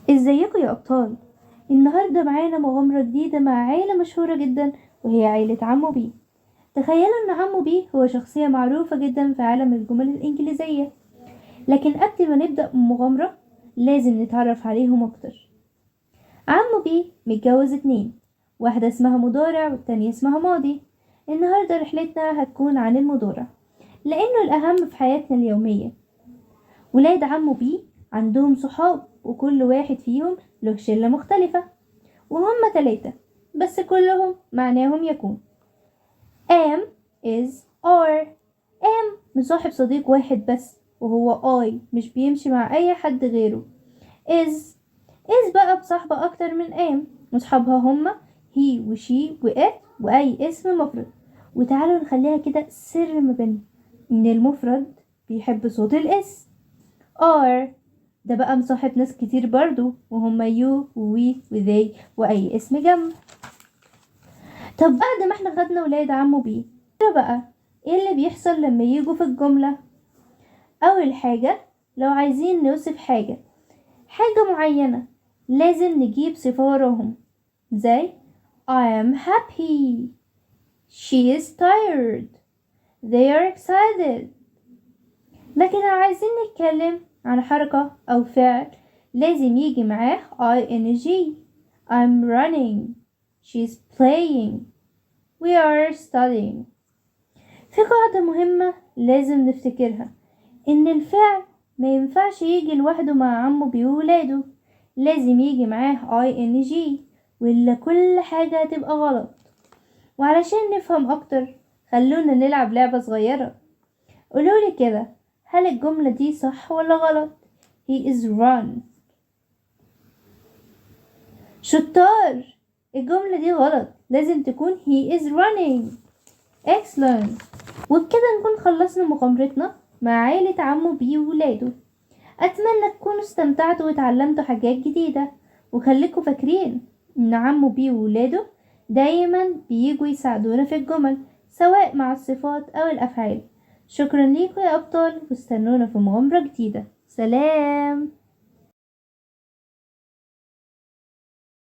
ازيكم يا أبطال؟ النهاردة معانا مغامرة جديدة مع عيلة مشهورة جدا، وهي عيلة عمو بيه. تخيلوا ان عمو بيه هو شخصية معروفة جدا في عالم الجمل الإنجليزية، لكن قبل ما نبدأ المغامرة لازم نتعرف عليهم أكتر. عمو بيه متجوز 2، واحدة اسمها مضارع والتانية اسمها ماضي. النهاردة رحلتنا هتكون عن المضارع لأنه الأهم في حياتنا اليومية. ولاد عمو بيه عندهم صحاب، وكل واحد فيهم له شلة مختلفة، وهم 3 بس كلهم معناهم يكون am is are. am مصاحب صديق واحد بس وهو I، مش بيمشي مع أي حد غيره. is بقى بصاحبة أكتر من am، وصحابها هما he و she و it وأي اسم مفرد. وتعالوا نخليها كده سر ما بيننا إن المفرد بيحب صوت الاس. are ده بقى مصاحب ناس كتير برضو، وهما you و we و they وأي اسم جنب. طب بعد ما احنا خدنا ولاد عمو بيه، بقى ايه اللي بيحصل لما يجوا في الجملة؟ أول حاجة، لو عايزين نوصف حاجة معينة لازم نجيب صفة وراهم، زي I am happy, she is tired, they are excited. لكن لو عايزين نتكلم عن حركة أو فعل لازم يجي معاه ing. I'm running, she's playing, we are studying. في قاعدة مهمة لازم نفتكرها، إن الفعل ما ينفعش يجي لوحده مع عمه بولاده، لازم يجي معاه ing، وإلا كل حاجة هتبقى غلط. وعلشان نفهم أكتر خلونا نلعب لعبة صغيرة. قولولي كده، هل الجملة دي صح ولا غلط؟ He is run. شطار! الجملة دي غلط، لازم تكون he is running. excellent. وبكده نكون خلصنا مغامرتنا مع عائلة عمو بيه وولاده. أتمنى تكونوا استمتعتوا واتعلمتوا حاجات جديدة، وخليكوا فاكرين إن عمو بيه وولاده دايما بييجوا يساعدونا في الجمل، سواء مع الصفات أو الأفعال. شكرا ليكوا يا أبطال، واستنونا في مغامرة جديدة. سلام.